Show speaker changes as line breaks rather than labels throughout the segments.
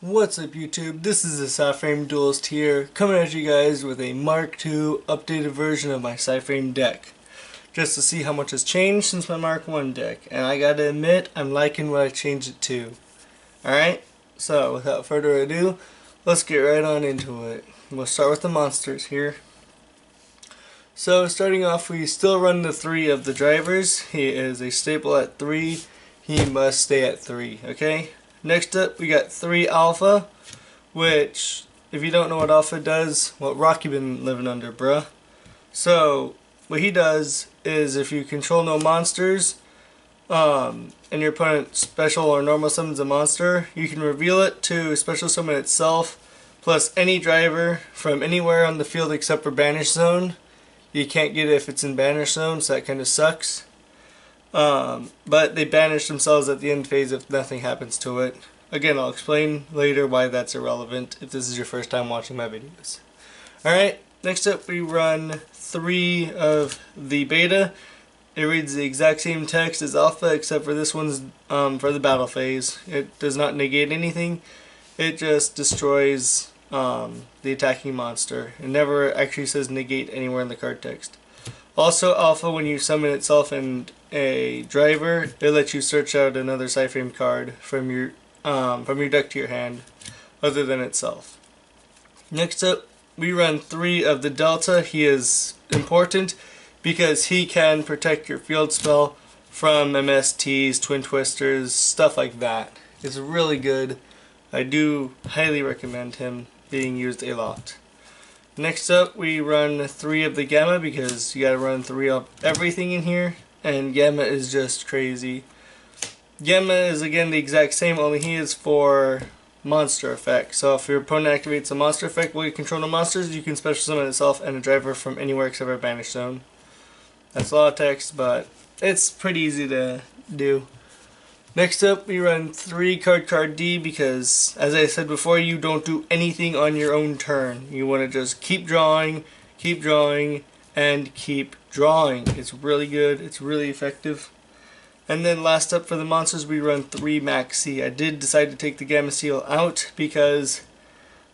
What's up YouTube? This is the Psy-Frame Duelist here, coming at you guys with a Mark II updated version of my Psy-Frame deck. Just to see how much has changed since my Mark I deck, and I gotta admit, I'm liking what I changed it to. Alright, so without further ado, let's get right on into it. We'll start with the monsters here. So starting off, we still run the 3 of the drivers. He is a staple at 3, he must stay at 3, okay? Next up, we got 3 Alpha, which, if you don't know what Alpha does, what rock you been living under, bruh? So, what he does is if you control no monsters, and your opponent special or normal summons a monster, you can reveal it to special summon itself, plus any driver from anywhere on the field except for Banish Zone. You can't get it if it's in Banish Zone, so that kind of sucks. But they banish themselves at the end phase if nothing happens to it. Again, I'll explain later why that's irrelevant if this is your first time watching my videos. Alright, next up we run 3 of the beta. It reads the exact same text as alpha except for this one's for the battle phase. It does not negate anything. It just destroys the attacking monster. It never actually says negate anywhere in the card text. Also, Alpha, when you summon itself and a driver, it lets you search out another Psy-Frame card from your deck to your hand, other than itself. Next up, we run 3 of the Delta. He is important because he can protect your field spell from MSTs, Twin Twisters, stuff like that. It's really good. I do highly recommend him being used a lot. Next up, we run 3 of the Gamma because you gotta run 3 of everything in here, and Gamma is just crazy. Gamma is again the exact same, only he is for monster effect. So if your opponent activates a monster effect while you control the monsters, you can special summon itself and a driver from anywhere except for Banish Zone. That's a lot of text, but it's pretty easy to do. Next up, we run 3 card D because, as I said before, you don't do anything on your own turn. You want to just keep drawing, and keep drawing. It's really good. It's really effective. And then last up for the monsters, we run 3 Maxi. I did decide to take the Gamma Seal out because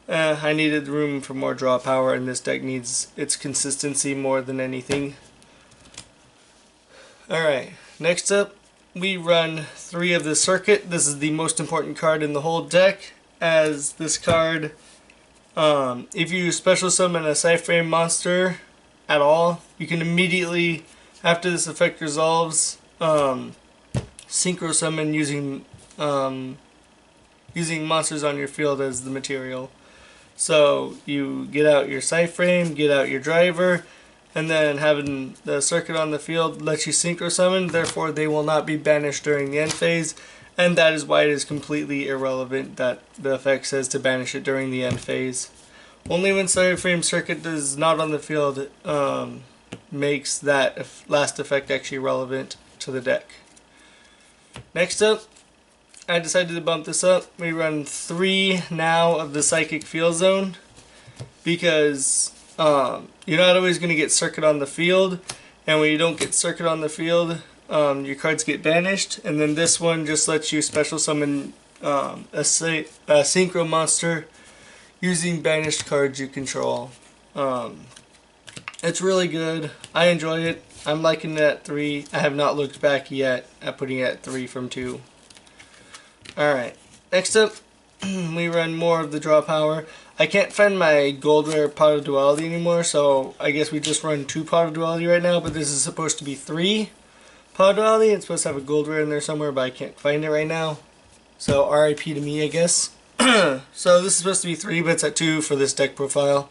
I needed room for more draw power, and this deck needs its consistency more than anything. Alright, next up, we run 3 of the Circuit. This is the most important card in the whole deck, as this card, if you special summon a Psy-Frame monster at all, you can immediately, after this effect resolves, synchro summon using monsters on your field as the material. So you get out your Psy-Frame, get out your driver, and then having the Circuit on the field lets you synchro summon, therefore they will not be banished during the end phase, and that is why it is completely irrelevant that the effect says to banish it during the end phase. Only when Psy-Frame Circuit is not on the field makes that last effect actually relevant to the deck. Next up, I decided to bump this up. We run 3 now of the Psychic Field Zone because you're not always going to get Circuit on the field, and when you don't get Circuit on the field, your cards get banished, and then this one just lets you special summon a synchro monster using banished cards you control. It's really good. I enjoy it. I'm liking it at 3. I have not looked back yet at putting it at 3 from 2. Alright, next up, we run more of the draw power. I can't find my gold rare Pot of Duality anymore, so I guess we just run 2 Pot of Duality right now, but this is supposed to be 3 Pot of Duality. It's supposed to have a gold rare in there somewhere, but I can't find it right now. So RIP to me, I guess. So this is supposed to be 3, but it's at 2 for this deck profile.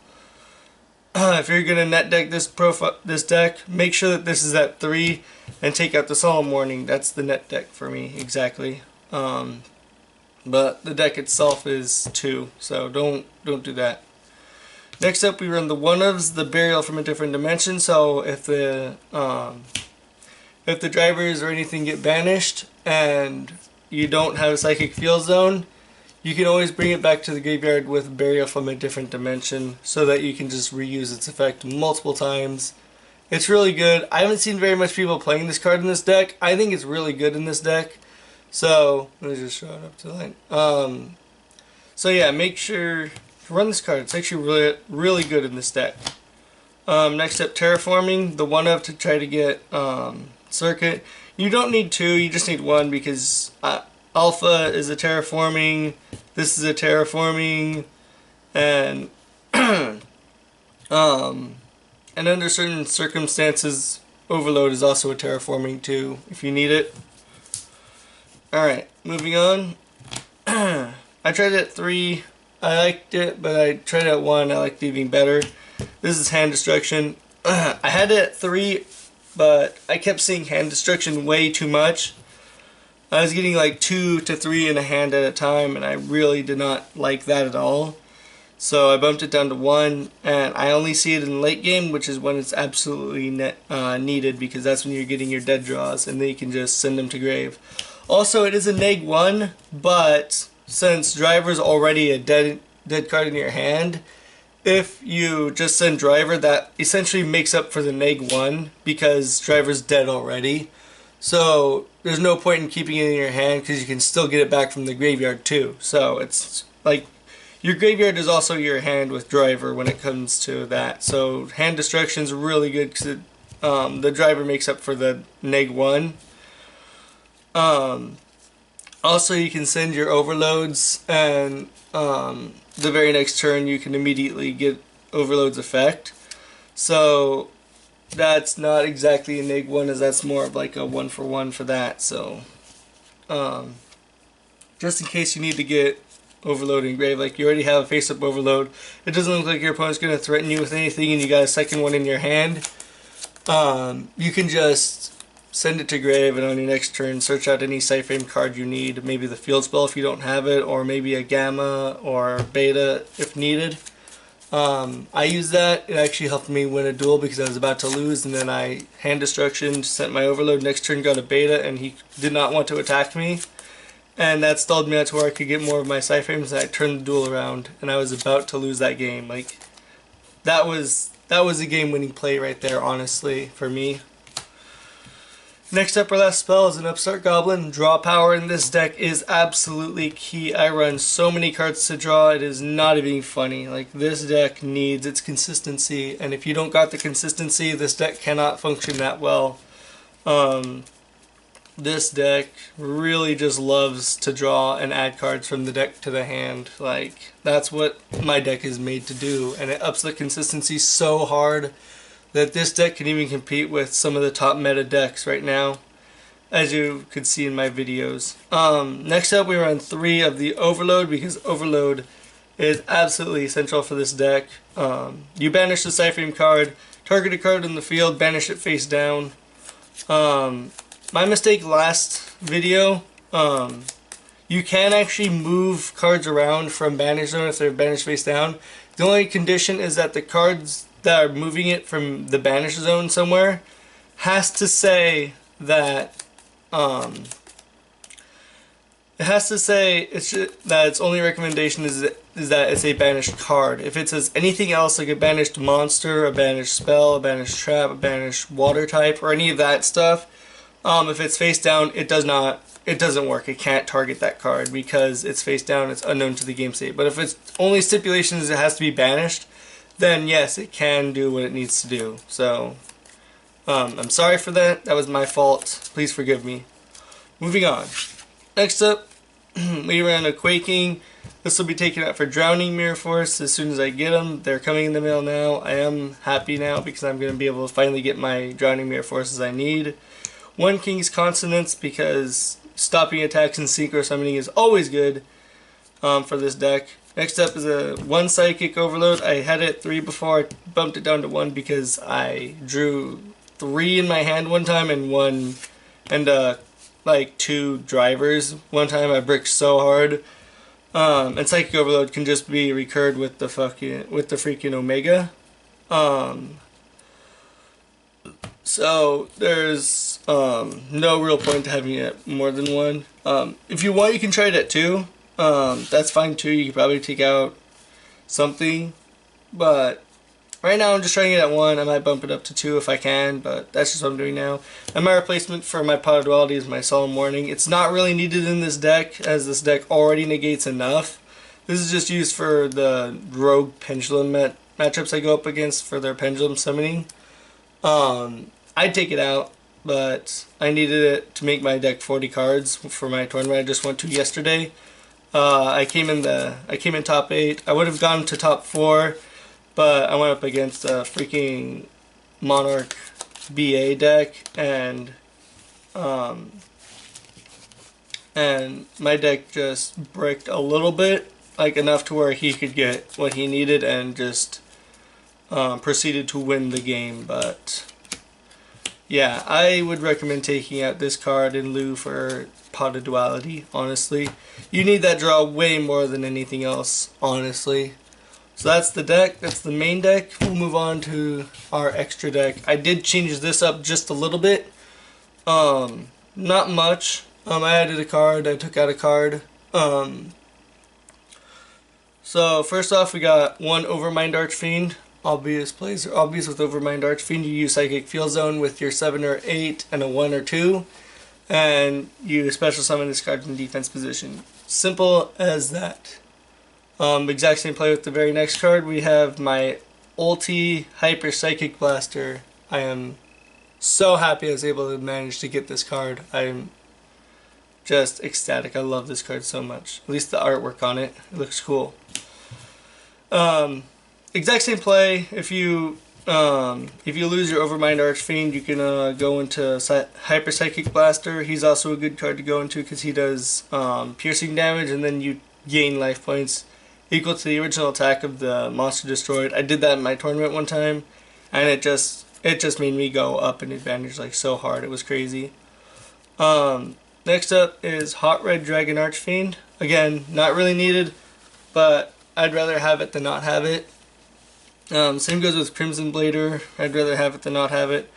If you're going to net deck this deck, make sure that this is at 3 and take out the Solemn Warning. That's the net deck for me, exactly. But the deck itself is 2, so don't do that. Next up, we run the one-ofs, the Burial from a Different Dimension. So if the drivers or anything get banished and you don't have a Psychic Field Zone, you can always bring it back to the graveyard with Burial from a Different Dimension so that you can just reuse its effect multiple times. It's really good. I haven't seen very much people playing this card in this deck. I think it's really good in this deck. So, let me just show it up to the line. So yeah, make sure to run this card. It's actually really good in this deck. Next up, terraforming the one of to try to get circuit. You don't need two, you just need one because alpha is a terraforming, this is a terraforming, and and under certain circumstances, overload is also a terraforming too if you need it. Alright, moving on. I tried it at 3, I liked it, but I tried it at 1, I liked it even better. This is hand destruction. I had it at 3, but I kept seeing hand destruction way too much. I was getting like 2 to 3 in a hand at a time, and I really did not like that at all. So I bumped it down to 1, and I only see it in late game, which is when it's absolutely needed, because that's when you're getting your dead draws, and then you can just send them to grave. Also, it is a neg 1, but since driver's already a dead card in your hand, if you just send driver, that essentially makes up for the neg 1 because driver's dead already. So there's no point in keeping it in your hand because you can still get it back from the graveyard too. So it's like your graveyard is also your hand with driver when it comes to that. So hand destruction is really good because the driver makes up for the neg 1. Also, you can send your overloads, and the very next turn you can immediately get overload's effect. So that's not exactly a neg 1, as that's more of like a 1-for-1 for that. So just in case you need to get overload engraved, like you already have a face-up overload, it doesn't look like your opponent's going to threaten you with anything, and you got a second one in your hand, you can just send it to grave, and on your next turn search out any Psy-Frame card you need, maybe the field spell if you don't have it, or maybe a gamma or beta if needed. I used that. It actually helped me win a duel because I was about to lose, and then I hand destruction, sent my overload, next turn got a beta, and he did not want to attack me, and that stalled me out to where I could get more of my Psy-Frames, and I turned the duel around, and I was about to lose that game. Like, that was a game-winning play right there, honestly, for me. Next up, our last spell is an Upstart Goblin. Draw power in this deck is absolutely key. I run so many cards to draw, it is not even funny. Like, this deck needs its consistency, and if you don't got the consistency, this deck cannot function that well. This deck really just loves to draw and add cards from the deck to the hand. Like, that's what my deck is made to do, and it ups the consistency so hard that this deck can even compete with some of the top meta decks right now, as you could see in my videos. Next up, we run 3 of the Overload, because Overload is absolutely essential for this deck. You banish the Psy-Frame card, target a card in the field, banish it face down. My mistake last video, you can actually move cards around from banish zone if they're banished face down. The only condition is that the cards that are moving it from the banish zone somewhere has to say that its only recommendation is that it's a banished card. If it says anything else, like a banished monster, a banished spell, a banished trap, a banished water type, or any of that stuff, if it's face down, it doesn't work. It can't target that card because it's face down, it's unknown to the game state. But if its only stipulation is it has to be banished, then yes, it can do what it needs to do. So, I'm sorry for that. That was my fault. Please forgive me. Moving on. Next up, we ran a Quaking. This will be taken out for Drowning Mirror Force as soon as I get them. They're coming in the mail now. I am happy now because I'm going to be able to finally get my Drowning Mirror Forces I need. 1 King's Consonance, because stopping attacks and synchro summoning is always good for this deck. Next up is a 1 Psychic Overload. I had it at 3 before. I bumped it down to 1 because I drew 3 in my hand one time and like 2 drivers one time. I bricked so hard. And Psychic Overload can just be recurred with the freaking Omega. So there's no real point to having it more than 1. If you want, you can try it at 2. That's fine too. You could probably take out something, but right now I'm just trying it at 1. I might bump it up to 2 if I can, but that's just what I'm doing now. And my replacement for my Pot of Duality is my Solemn Warning. It's not really needed in this deck, as this deck already negates enough. This is just used for the rogue pendulum matchups I go up against for their pendulum summoning. I'd take it out, but I needed it to make my deck 40 cards for my tournament I just went to yesterday. I came in top 8. I would have gone to top 4, but I went up against a freaking Monarch BA deck, and my deck just bricked a little bit, like enough to where he could get what he needed and just proceeded to win the game. But yeah, I would recommend taking out this card in lieu for Pot of Duality, honestly. You need that draw way more than anything else, honestly. So that's the deck, that's the main deck. We'll move on to our extra deck. I did change this up just a little bit. Not much. I added a card, I took out a card. So first off, we got one Overmind Archfiend. Obvious with Overmind Archfiend. You use Psychic Field Zone with your 7 or 8 and a 1 or 2. And you special summon this card in defense position. Simple as that. Exact same play with the very next card. We have my Ulti Hyper Psychic Blaster. I am so happy I was able to manage to get this card. I'm just ecstatic. I love this card so much. At least the artwork on it. It looks cool. Exact same play. If you lose your Overmind Archfiend, you can go into Hyper Psychic Blaster. He's also a good card to go into because he does piercing damage, and then you gain life points equal to the original attack of the monster destroyed. I did that in my tournament one time, and it just made me go up in advantage like so hard. It was crazy. Next up is Hot Red Dragon Archfiend. Again, not really needed, but I'd rather have it than not have it. Same goes with Crimson Blader. I'd rather have it than not have it.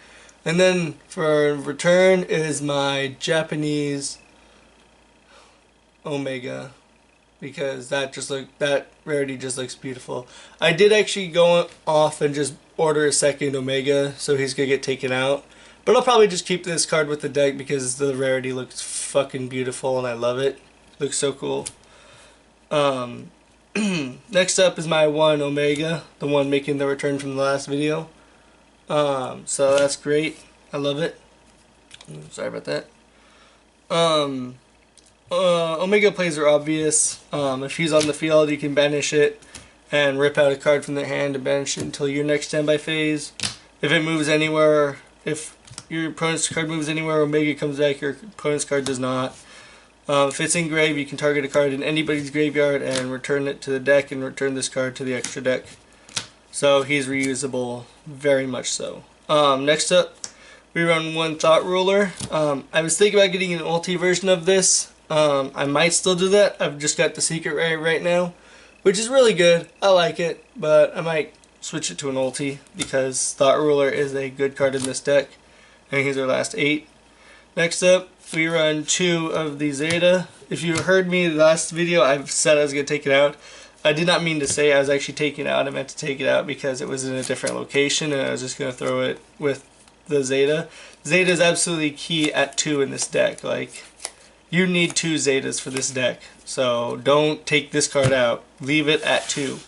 And then for return is my Japanese Omega, because that rarity just looks beautiful. I did actually go off and just order a second Omega, so he's gonna get taken out. But I'll probably just keep this card with the deck because the rarity looks fucking beautiful and I love it. Looks so cool. Next up is my one Omega, the one making the return from the last video. So that's great. I love it. Sorry about that. Omega plays are obvious. If he's on the field, you can banish it and rip out a card from their hand and banish it until your next standby phase. If it moves anywhere, if your opponent's card moves anywhere, Omega comes back, your opponent's card does not. If it's in grave, you can target a card in anybody's graveyard and return it to the deck and return this card to the extra deck. So he's reusable, very much so. Next up, we run one Thought Ruler. I was thinking about getting an ulti version of this. I might still do that. I've just got the secret rare right now, which is really good. I like it, but I might switch it to an ulti because Thought Ruler is a good card in this deck. And he's our last 8. Next up, we run 2 of the Zeta. If you heard me in the last video, I've said I was going to take it out. I did not mean to say I was actually taking it out. I meant to take it out because it was in a different location and I was just going to throw it with the Zeta. Zeta is absolutely key at 2 in this deck. Like, you need 2 Zetas for this deck. So don't take this card out. Leave it at 2.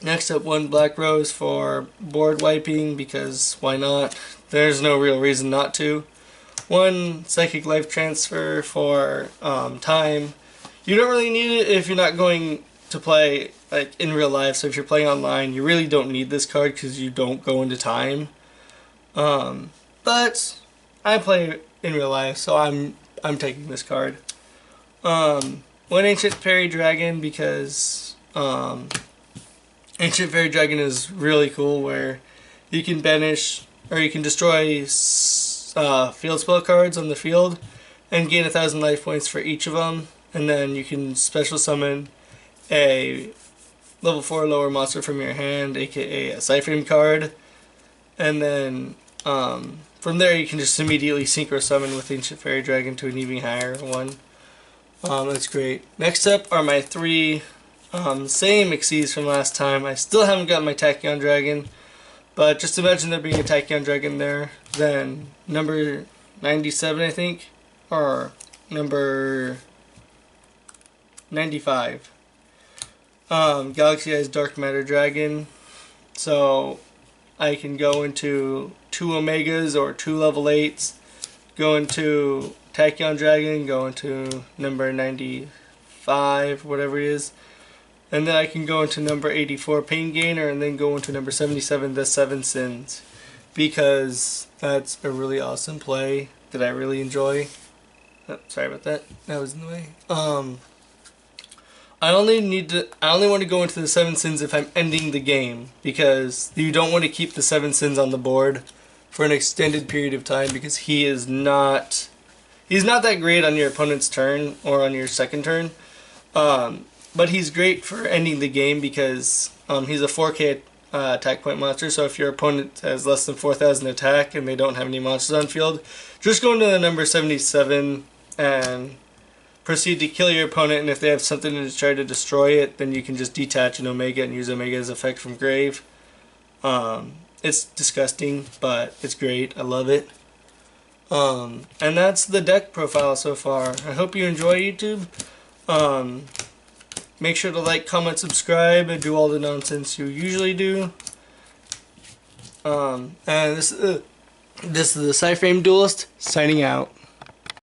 Next up, 1 Black Rose for board wiping because why not? There's no real reason not to. 1 Psychic Life Transfer for time. You don't really need it if you're not going to play like in real life. So if you're playing online, you really don't need this card because you don't go into time. But I play in real life, so I'm taking this card. 1 Ancient Fairy Dragon because Ancient Fairy Dragon is really cool, where you can banish or you can destroy field spell cards on the field and gain 1,000 life points for each of them, and then you can special summon a level 4 lower monster from your hand, aka a Psy-Frame card, and then from there you can just immediately synchro summon with Ancient Fairy Dragon to an even higher one. That's great. Next up are my 3 same Xyz from last time. I still haven't got my Tachyon Dragon, but just imagine there being a Tachyon Dragon there. Then number 97, I think, or number 95. Galaxy has Dark Matter Dragon, so I can go into 2 Omegas or 2 level 8s, go into Tachyon Dragon, go into number 95, whatever it is, and then I can go into number 84 Pain Gainer, and then go into number 77 The Seven Sins, because that's a really awesome play that I really enjoy. Oh, sorry about that. That was in the way. I only want to go into the 7 Sins if I'm ending the game, because you don't want to keep the 7 Sins on the board for an extended period of time, because he's not that great on your opponent's turn or on your second turn. But he's great for ending the game because he's a 4K attack point monster, so if your opponent has less than 4,000 attack and they don't have any monsters on field, just go into the number 77 and proceed to kill your opponent, and if they have something to try to destroy it, then you can just detach an Omega and use Omega's effect from grave. It's disgusting, but it's great. I love it. And that's the deck profile so far. I hope you enjoy YouTube. Make sure to like, comment, subscribe, and do all the nonsense you usually do. And this is the Psy-Frame Duelist signing out.